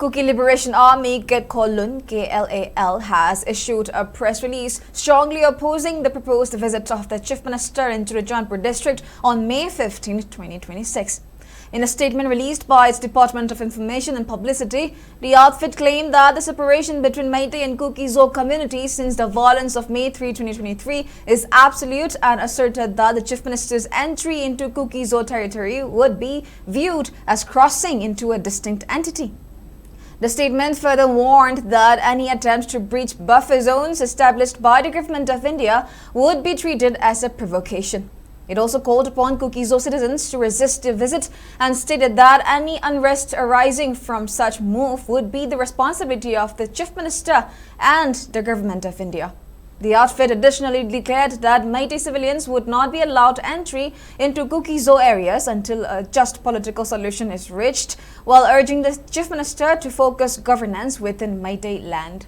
Kuki Liberation Army Kla-L has issued a press release strongly opposing the proposed visit of the Chief Minister into the Jaunpur district on May 15, 2026. In a statement released by its Department of Information and Publicity, the outfit claimed that the separation between Meitei and Kuki Zo communities since the violence of May 3, 2023 is absolute and asserted that the Chief Minister's entry into Kuki Zo territory would be viewed as crossing into a distinct entity. The statement further warned that any attempt to breach buffer zones established by the Government of India would be treated as a provocation. It also called upon Kuki Zo citizens to resist the visit and stated that any unrest arising from such move would be the responsibility of the Chief Minister and the Government of India. The outfit additionally declared that Meitei civilians would not be allowed entry into Kuki Zo areas until a just political solution is reached, while urging the Chief Minister to focus governance within Meitei land.